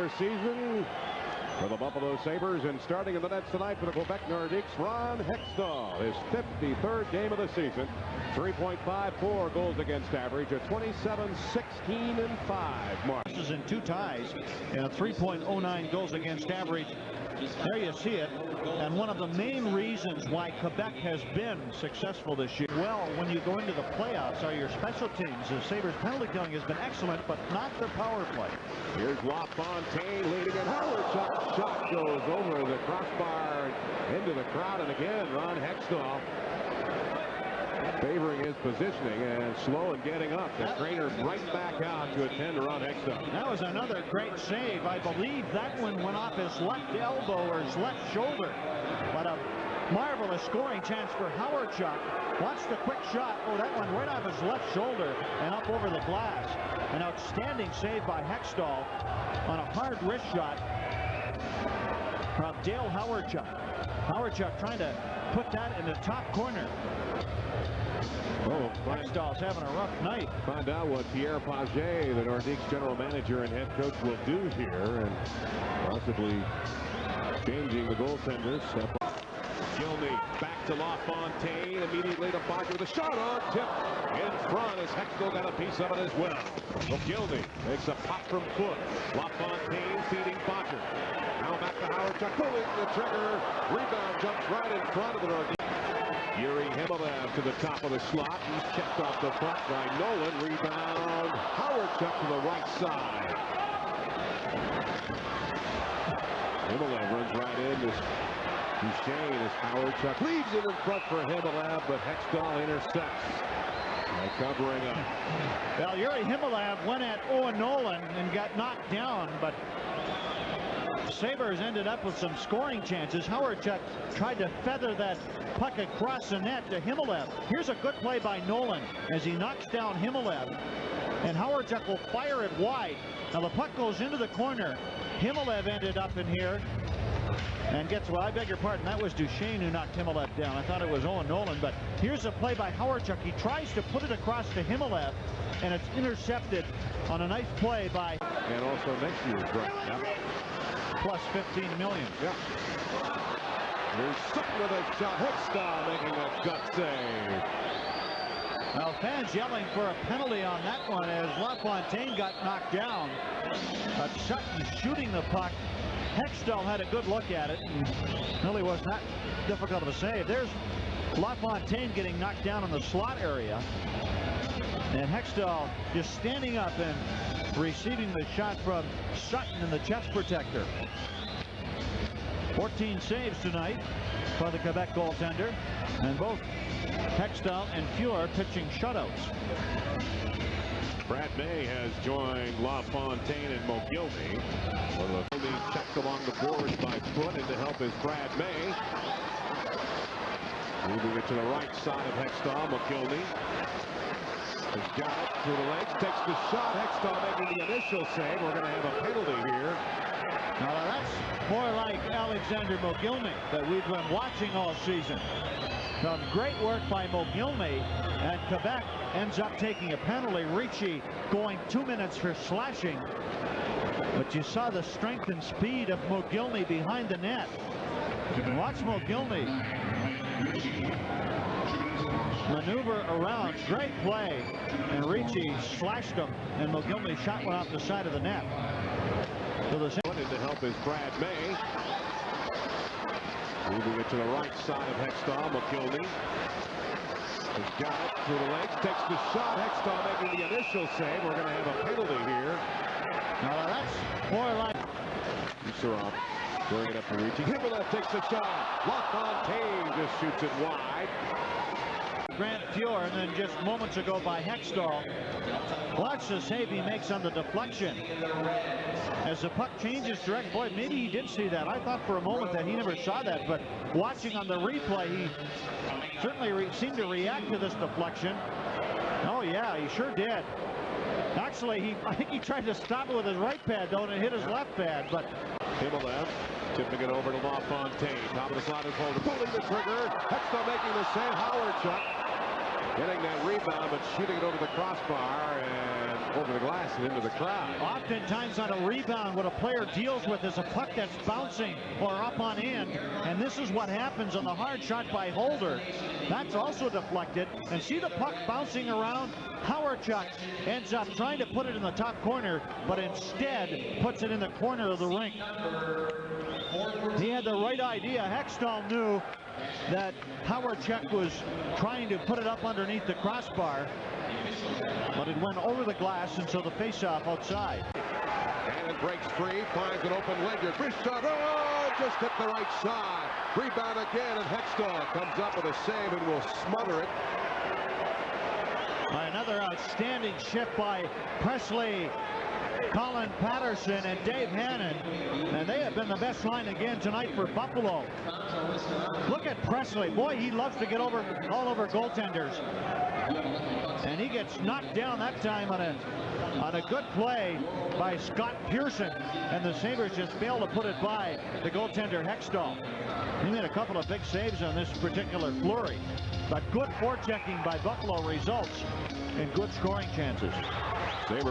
regular season for the Buffalo Sabres, and starting in the nets tonight for the Quebec Nordiques, Ron Hextall, his 53rd game of the season. 3.54 goals against average, a 27-16-5 mark. In 2 ties and a 3.09 goals against average. There you see it. And one of the main reasons why Quebec has been successful this year, well, when you go into the playoffs, are your special teams. The Sabres penalty killing has been excellent, but not their power play. Here's LaFontaine leading, and Howard shot goes over the crossbar into the crowd, and again, Ron Hextall favoring his positioning and slow and getting up. The trainer's right back out to attend to Ron Hextall. That was another great save. I believe that one went off his left elbow or his left shoulder. But a marvelous scoring chance for Howard. Watch the quick shot. Oh, that one right off his left shoulder and up over the glass. An outstanding save by Hextall on a hard wrist shot from Dale Howardchuk. Howardchuk trying to put that in the top corner. Oh, Hextall's having a rough night. Find out what Pierre Paget, the Nordiques general manager and head coach, will do here, and possibly changing the goaltenders. Gilney back to LaFontaine, immediately to Barker with a shot on tip in front as Hextall got a piece of it as well. Gilney makes a pop from foot. LaFontaine feeding Barker. Now back to Howardchuk, pulling the trigger. Rebound jumps right in front of the Nordiques. Yuri Himalev to the top of the slot. He's checked off the front by Nolan. Rebound. Howardchuk to the right side. Himalev runs right in. Duchesne as Howardchuk leaves it in front for Himalev, but Hextall intercepts by covering up. Well, Yuri Himalev went at Owen Nolan and got knocked down, but Sabres ended up with some scoring chances. Howardchuk tried to feather that puck across the net to Himalev. Here's a good play by Nolan as he knocks down Himalev, and Howardchuk will fire it wide. Now the puck goes into the corner. Himalev ended up in here and gets, well, I beg your pardon, that was Duchesne who knocked Himalev down. I thought it was Owen Nolan, but here's a play by Howardchuk. He tries to put it across to Himalev, and it's intercepted on a nice play by... And also next year's draft. Yep. Plus 15 million. Yeah. Here's Sutton with a shot. Hextall making a gut save. Now fans yelling for a penalty on that one as LaFontaine got knocked down. Sutton shooting the puck. Hextall had a good look at it and really was not difficult of a save. There's LaFontaine getting knocked down in the slot area. And Hextall just standing up and receiving the shot from Sutton in the chest protector. 14 saves tonight for the Quebec goaltender, and both Hextall and Fuhr pitching shutouts. Brad May has joined LaFontaine and Mogilny. Mogilny checked along the boards by foot, and to help is Brad May. Moving it to the right side of Hextall. Mogilny has got it through the legs, takes the shot. Hextall making the initial save. We're going to have a penalty here. Now that's more like Alexander Mogilny that we've been watching all season. Some great work by Mogilny, and Quebec ends up taking a penalty. Ricci going 2 minutes for slashing. But you saw the strength and speed of Mogilny behind the net. Watch Mogilny maneuver around. Great play. And Ricci slashed him, and Mogilny shot one off the side of the net. So the to help is Brad May. Moving it to the right side of Hextall. Mogilny has got it through the legs, takes the shot. Hextall making the initial save. We're going to have a penalty here. Now that's more like... Usarov throwing it up to Ricci. Himalev takes the shot. LaFontaine just shoots it wide. Grant Fuhr, and then just moments ago by Hextall. Watch the save he makes on the deflection. As the puck changes direct, boy, maybe he did see that. I thought for a moment that he never saw that, but watching on the replay, he certainly seemed to react to this deflection. Oh yeah, he sure did. Actually, I think he tried to stop it with his right pad, though, and it hit his left pad, but... Himalev tipping it over to LaFontaine. Top of the slot is Holder. Pulling the trigger. Hextall making the save. Howardchuk getting that rebound, but shooting it over the crossbar, and over the glass and into the crowd. Oftentimes on a rebound, what a player deals with is a puck that's bouncing or up on end, and this is what happens on the hard shot by Holder. That's also deflected, and see the puck bouncing around. Howardchuk ends up trying to put it in the top corner, but instead puts it in the corner of the rink. He had the right idea. Hextall knew that Howardchuk was trying to put it up underneath the crossbar, but it went over the glass, and so the face-off outside. And it breaks free, finds an open Ledger. Wrist shot, oh, just hit the right side. Rebound again, and Hextall comes up with a save and will smother it. Another outstanding shift by Presley, Colin Patterson, and Dave Hannon, and they have been the best line again tonight for Buffalo. Look at Presley. Boy, he loves to get all over goaltenders, and he gets knocked down that time on a good play by Scott Pearson, and the Sabres just failed to put it by the goaltender Hextall. He made a couple of big saves on this particular flurry, but good forechecking by Buffalo results in good scoring chances. Sabres